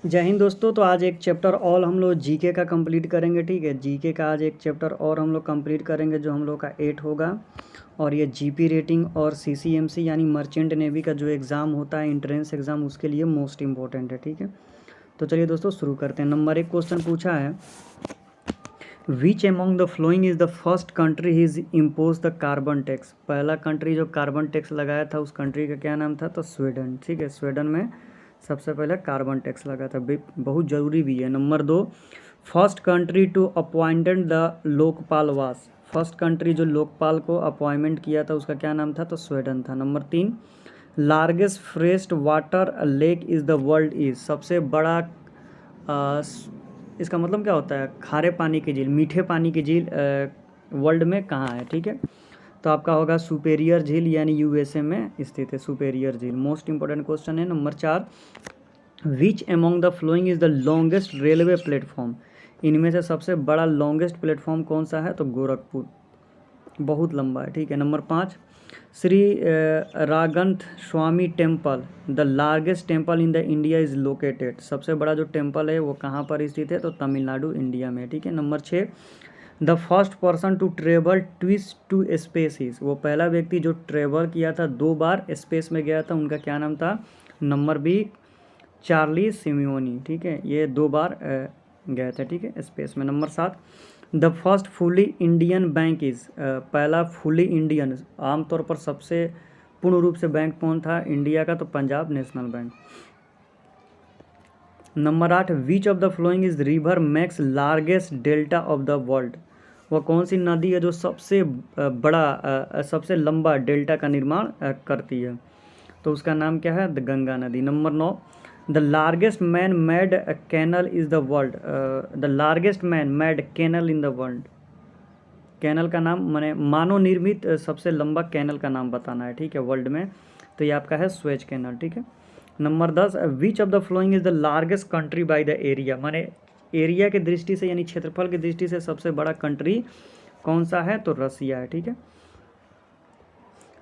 जय हिंद दोस्तों। तो आज एक चैप्टर और हम लोग जीके का कंप्लीट करेंगे। ठीक है, जीके का आज एक चैप्टर और हम लोग कंप्लीट करेंगे जो हम लोग का 8 होगा। और ये जीपी रेटिंग और सीसीएमसी यानी मर्चेंट नेवी का जो एग्ज़ाम होता है एंट्रेंस एग्ज़ाम, उसके लिए मोस्ट इंपॉर्टेंट है। ठीक है, तो चलिए दोस्तों शुरू करते हैं। नंबर 1 क्वेश्चन पूछा है, विच among the following is the first country is impose the carbon tax. पहला कंट्री जो कार्बन टैक्स लगाया था उस कंट्री का क्या नाम था? तो स्वीडन। ठीक है, स्वीडन में सबसे पहले कार्बन टैक्स लगा था, बहुत ज़रूरी भी है। Number 2, first country to appointed the Lokpal was. First country जो लोकपाल को अपॉइंटमेंट किया था उसका क्या नाम था? तो स्वीडन था। Number 3, largest fresh water lake is the world is. सबसे बड़ा इसका मतलब क्या होता है? खारे पानी की झील, मीठे पानी की झील वर्ल्ड में कहाँ है? ठीक है, तो आपका होगा सुपेरियर झील, यानी यूएसए में स्थित है सुपेरियर झील। मोस्ट इंपॉर्टेंट क्वेश्चन है। Number 4, which among the following is the longest railway platform. इनमें से सबसे बड़ा लॉन्गेस्ट प्लेटफॉर्म कौन सा है? तो गोरखपुर, बहुत लंबा है। ठीक है। Number 5, Shri Ranganath Swamy temple the largest temple in the India is located. सबसे बड़ा जो टेम्पल है वो कहाँ पर स्थित है? तो तमिलनाडु, इंडिया में। ठीक है। Number 6, the first person to travel twice to spaces. वो पहला व्यक्ति जो ट्रेवल किया था 2 बार स्पेस में गया था, उनका क्या नाम था? Number B, Charlie Simonyi. ठीक है, ये 2 बार गए थे। ठीक है, स्पेस में। Number 7, the first fully Indian bank is. पहला फुली इंडियन, आमतौर पर सबसे पूर्ण रूप से बैंक कौन था इंडिया का? तो Punjab national bank. Number 8, which of the following is river max largest delta of the world. वह कौन सी नदी है जो सबसे बड़ा सबसे लंबा डेल्टा का निर्माण करती है? तो उसका नाम क्या है? द गंगा नदी। Number 9, the largest man made canal is the world. The largest man made canal in the world. Canal का नाम माने मानव निर्मित सबसे लंबा कैनल का नाम बताना है। ठीक है, वर्ल्ड में। तो ये आपका है स्वेज कैनल। ठीक है। Number 10, which of the following is the largest country by the area. माने एरिया की दृष्टि से यानी क्षेत्रफल की दृष्टि से सबसे बड़ा कंट्री कौन सा है? तो रसिया है। ठीक है।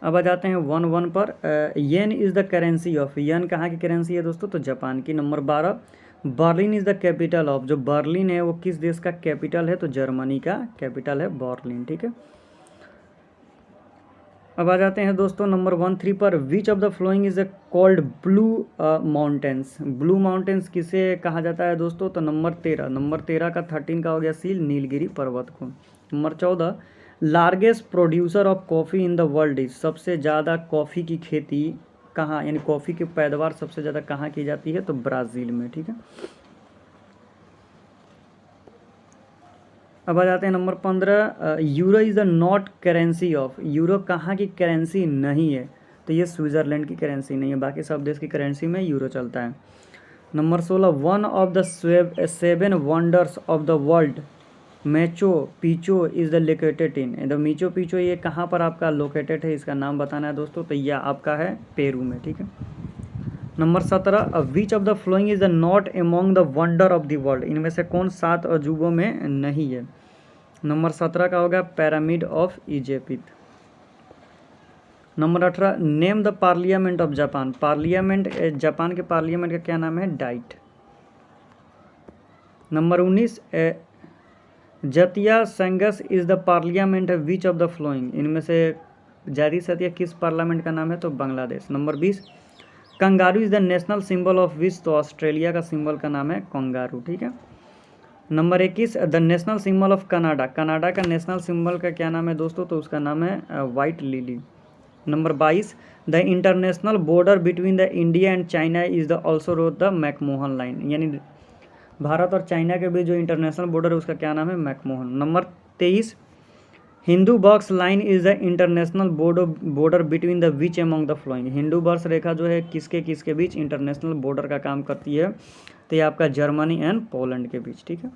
अब आ जाते हैं 1 पर। येन इज़ द करेंसी ऑफ। येन कहाँ की करेंसी है दोस्तों? तो जापान की। Number 12, Berlin is the capital of. जो बर्लिन है वो किस देश का कैपिटल है? तो जर्मनी का कैपिटल है बर्लिन। ठीक है। अब आ जाते हैं दोस्तों नंबर 13 पर, which of the following is called blue mountains. Blue mountains किसे कहा जाता है दोस्तों? तो नंबर 13 का 13 का हो गया सील, नीलगिरी पर्वत को। Number 14, largest producer of coffee in the world is. सबसे ज़्यादा कॉफ़ी की खेती कहाँ, यानी कॉफ़ी की पैदावार सबसे ज़्यादा कहाँ की जाती है? तो ब्राज़ील में। ठीक है। अब आ जाते हैं number 15, euro is the not currency of. Euro कहाँ की करेंसी नहीं है? तो ये स्विट्ज़रलैंड की करेंसी नहीं है, बाकी सब देश की करेंसी में यूरो चलता है। Number 16, one of the 7 wonders of the world Machu Picchu is the located in. The Machu Picchu ये कहाँ पर आपका लोकेटेड है, इसका नाम बताना है दोस्तों। तो यह आपका है पेरू में। ठीक है। Number 17, which of the following is the not among the wonder of the world. इनमें से कौन 7 अजूबों में नहीं है? नंबर 17 का होगा pyramid of Egypt. Number 18, name the parliament of Japan. Parliament Japan के पार्लियामेंट का क्या नाम है? Diet. Number 19, Jatiya Sangsad is the parliament which of the following. इनमें से जारी सतिया किस पार्लियामेंट का नाम है? तो Bangladesh. Number 20, kangaroo is the national symbol of which. तो ऑस्ट्रेलिया का सिंबल का नाम है कंगारू। ठीक है। Number 21, the national symbol of Canada. Canada का नेशनल सिंबल का क्या नाम है दोस्तों? तो उसका नाम है white lily. Number 22, the international border between the India and China is the also road the McMahon line. यानी भारत और चाइना के बीच जो इंटरनेशनल बॉर्डर है उसका क्या नाम है? मैकमोहन। नंबर 23, हिंदू बॉक्स line is the international border between the which among the following. हिंदू बॉक्स रेखा जो है किसके किसके बीच इंटरनेशनल बॉर्डर का काम करती है? तो ये आपका जर्मनी एंड पोलैंड के बीच। ठीक है।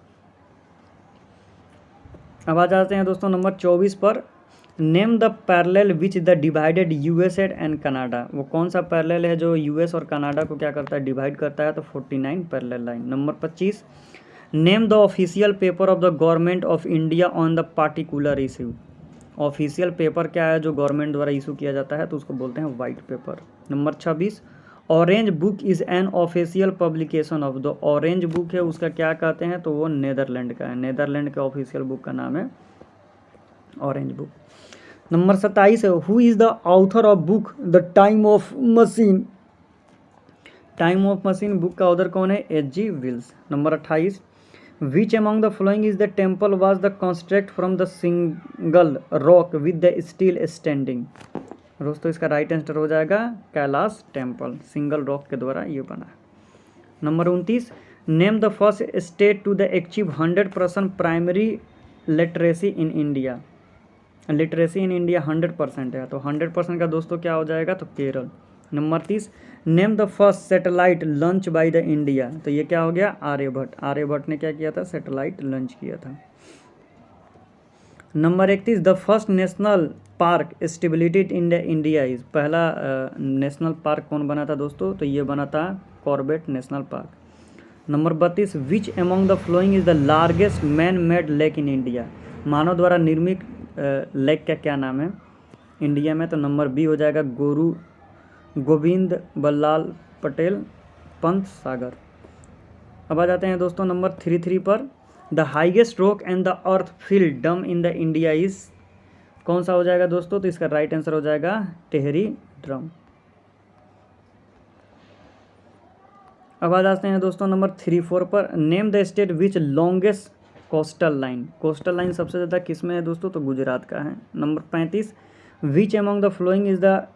अब आ जाते हैं दोस्तों नंबर 24 पर, name the parallel which the divided USA and Canada. वो कौन सा पैरेलल है जो यूएस और कनाडा को क्या करता है? डिवाइड करता है। तो 49 parallel line. Number 25, name the official paper of the government of India on the particular issue. Official paper क्या है जो गवर्नमेंट द्वारा इशू किया जाता है? तो उसको बोलते हैं white paper. Number 26, orange book is an official publication of the orange book है उसका क्या कहते हैं, तो वो नेदरलैंड का है, नेदरलैंड के ऑफिशियल बुक का नाम है ऑरेंज बुक। नंबर 27 है, who is the author of book the time of machine. Time of machine book का ऑथर कौन है, H.G. Wells. Number 28, which among the following is the temple was the construct from the single rock with the still standing. दोस्तों इसका right answer हो जाएगा Kailash temple, single rock के द्वारा ये बना। Number 29, name the first state to the achieve 100% primary literacy in India. Literacy in India 100% है, तो 100% का दोस्तों क्या हो जाएगा, तो Kerala. Number 30, name the first satellite launch by the India, तो ये क्या हो गया, आर्यभट्ट। आर्यभट्ट ने क्या किया था, सैटेलाइट लॉन्च किया था। Number 31, the first national park established in the India is. पहला नेशनल पार्क कौन बना था दोस्तों, तो ये बना था Corbett national park. Number 32, which among the following is the largest man made lake in India. मानव द्वारा निर्मित लेक का क्या नाम है इंडिया में, तो नंबर बी हो जाएगा गोविंद बल्लाल पटेल पंत सागर। अब आ जाते हैं दोस्तों नंबर 33 पर, the highest rock and the earth field डम इन द इंडिया इज। कौन सा हो जाएगा दोस्तों, तो इसका राइट आंसर हो जाएगा टेहरी ड्रम। अब आ जाते हैं दोस्तों नंबर 34 पर, name the state which longest coastal line. Coastal line सबसे ज़्यादा किस में है दोस्तों, तो गुजरात का है। Number 35, which among the following is the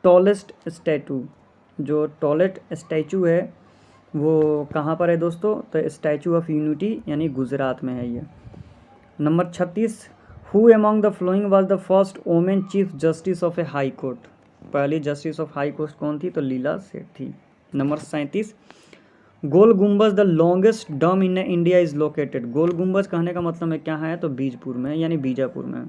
tallest statue. जो टॉलेस्ट स्टैचू है वो कहाँ पर है दोस्तों, तो स्टैचू ऑफ यूनिटी यानी गुजरात में है ये। Number 36, who among the flowing was the first women chief justice of A high court. पहली जस्टिस ऑफ हाई कोर्ट कौन थी, तो लीला सेठ थी। नंबर 37, गोल गुम्बज द लॉन्गेस्ट डम इन इंडिया इज लोकेटेड। गोल गुम्बज कहने का मतलब है क्या है, तो बीजपुर में यानी बीजापुर में।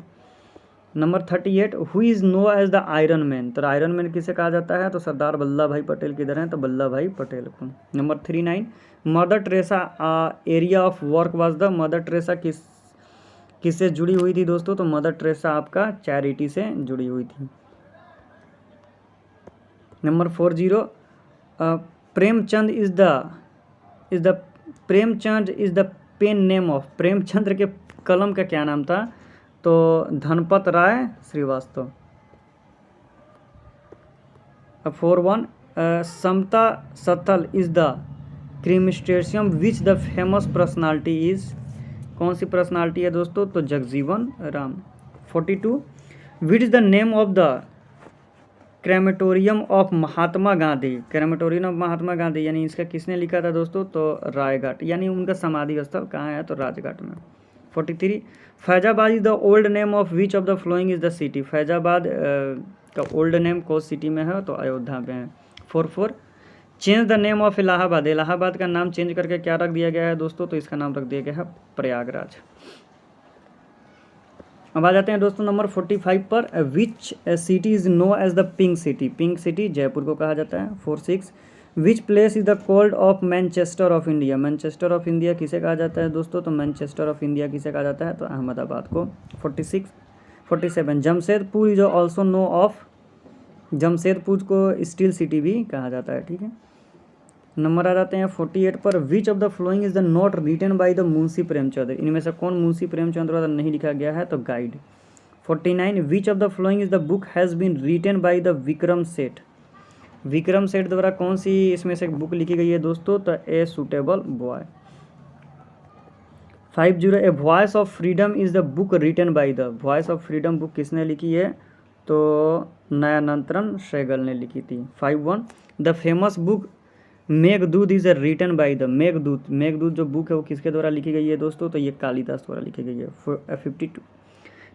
Number 38, who is known as the iron man. तो आयरन मैन किसे कहा जाता है, तो सरदार वल्लभ भाई पटेल किधर हैं, तो वल्लभ भाई पटेल को। Number 39, mother Teresa area of work was the. Mother Teresa किससे जुड़ी हुई थी दोस्तों, तो मदर टेरेसा आपका चैरिटी से जुड़ी हुई थी। Number 40, Premchand is the pen name of. Premchandra के कलम का क्या नाम था, तो धनपत राय श्रीवास्तव। अब 41, Samta Sthal is the crematorium which the famous personality is. कौन सी पर्सनालिटी है दोस्तों, तो Jagjivan Ram. 42, which is the name of the crematorium of Mahatma Gandhi. Crematorium of Mahatma Gandhi यानी इसका किसने लिखा था दोस्तों, तो रायघाट यानी उनका समाधि स्थल कहाँ है, तो राजघाट में। 43, Faizabad is the old name of which of the following is the city. Faizabad का ओल्ड नेम कौन सिटी में है, तो अयोध्या में है। 44, change the name of Allahabad. Allahabad का नाम चेंज करके क्या रख दिया गया है दोस्तों, तो इसका नाम रख दिया गया है प्रयागराज। अब आ जाते हैं दोस्तों नंबर 45 पर, which city is known as the pink city. Pink city Jaipur को कहा जाता है। 46, which place is the called of Manchester of India. Manchester of India किसे कहा जाता है दोस्तों, तो मैनचेस्टर ऑफ इंडिया किसे कहा जाता है, तो अहमदाबाद को। 47, Jamshedpur is also known of. Jamshedpur को स्टील सिटी भी कहा जाता है, ठीक है। नंबर आ जाते हैं 48 पर, which of the following is the not written by the Munshi Premchand. इनमें से कौन मुंशी प्रेमचंद द्वारा नहीं लिखा गया है, तो Guide. 49, which of the following is the book has been written by the Vikram Seth. Vikram सेठ द्वारा कौन सी इसमें से बुक लिखी गई है दोस्तों, तो a suitable boy. 50, a voice of freedom is the book written by the. Voice of freedom book किसने लिखी है, तो नयनानंदन सहगल ने लिखी थी। 51, the famous book Meghdoot is written by the. Meghdoot जो बुक है वो किसके द्वारा लिखी गई है दोस्तों, तो ये कालिदास द्वारा लिखी गई है।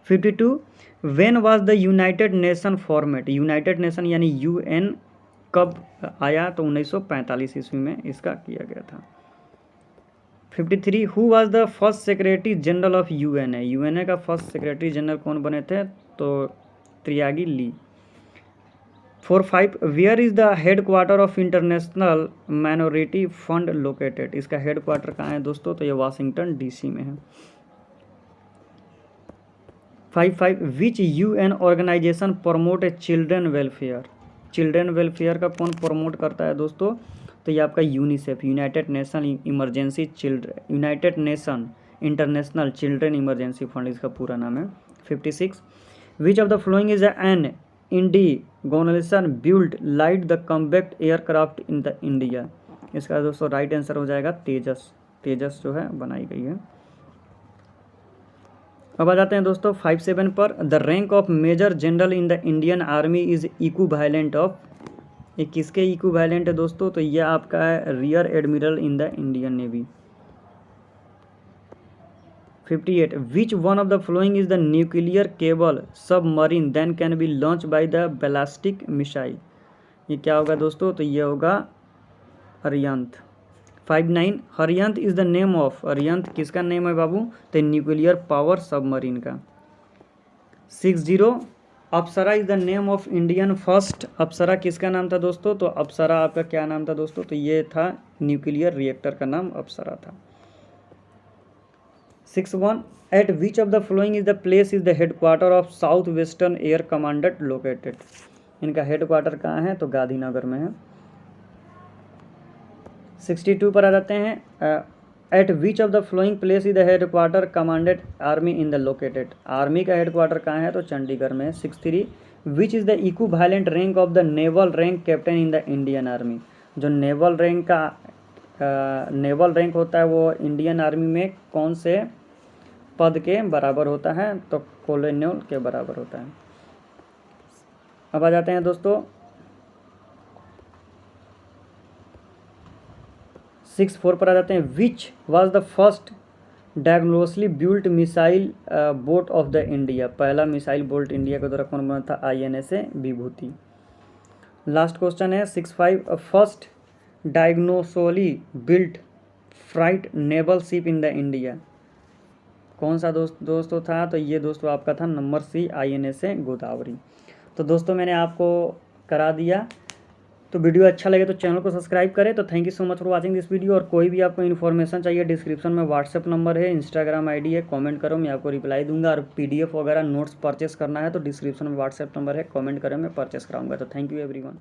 52, when was the United nation format. United nation यानी UN कब आया, तो 1945 ईस्वी में इसका किया गया था। 53, who was the first secretary general of UNA। UNA का फर्स्ट सेक्रेटरी जनरल कौन बने थे, तो Trygve Lie. 45, where is the headquarter of international minority fund located. इसका हेड क्वार्टर कहाँ है दोस्तों, तो ये वाशिंगटन DC में है। 55, which UN organisation promote a children welfare. Children welfare का कौन प्रमोट करता है दोस्तों? तो ये आपका UNICEF, United Nation International Children Emergency Fund इसका पूरा नाम है। 56 which of the following is an indigenously build light the combat aircraft in the India? इसका दोस्तों राइट आंसर हो जाएगा तेजस। तेजस जो है बनाई गई है। अब आ जाते हैं दोस्तों 57 पर। The rank of major general in the Indian army is equivalent of, ये किसके इक्विवेलेंट है दोस्तों? तो ये आपका है rear admiral in the Indian navy. 58 which one of the following is the nuclear capable submarine then can be launch by the ballistic missile? ये क्या होगा दोस्तों? तो ये होगा Arihant. 59 Arihant is the name of, Arihant किसका नेम है बाबू? तो न्यूक्लियर पावर सबमरीन का। 60 Apsara is the name of Indian first, Apsara किसका नाम था दोस्तों? तो अप्सरा आपका क्या नाम था दोस्तों? तो ये था न्यूक्लियर रिएक्टर का नाम अप्सरा था। 61 eight which of the following is the place is the headquarter of south western air commandant located? इनका हेडक्वार्टर कहाँ है? तो गांधीनगर में है। 62 पर आ जाते हैं। Eight which of the flowing place is the headquarter commanded army in the located? Army का हेडक्वार्टर कहाँ है? तो चंडीगढ़ में। 63 which is the equivalent rank of the naval rank captain in the Indian army? जो नेवल रैंक होता है वो Indian army में कौन से पद के बराबर होता है? तो कॉलोनियल के बराबर होता है। अब आ जाते हैं दोस्तों 64 पर आ जाते हैं। Which was the first indigenously built missile boat of the India? पहला मिसाइल बोट इंडिया के द्वारा कौन बना था? INS विभूति। लास्ट क्वेश्चन है 65 first indigenously built frigate naval ship in the India? कौन सा दोस्तों था? तो ये दोस्तों आपका था नंबर C INS गोदावरी। तो दोस्तों मैंने आपको करा दिया। तो वीडियो अच्छा लगे तो चैनल को सब्सक्राइब करें। तो thank you so much for watching this video. और कोई भी आपको इन्फॉर्मेशन चाहिए डिस्क्रिप्शन में व्हाट्सएप नंबर है, इंस्टाग्राम ID है, कमेंट करो मैं आपको रिप्लाई दूंगा। और PDF वगैरह नोट्स परचेस करना है तो डिस्क्रिप्शन में व्हाट्सएप नंबर है, कमेंट करें मैं परचेस कराऊंगा। तो थैंक यू एवरीवन।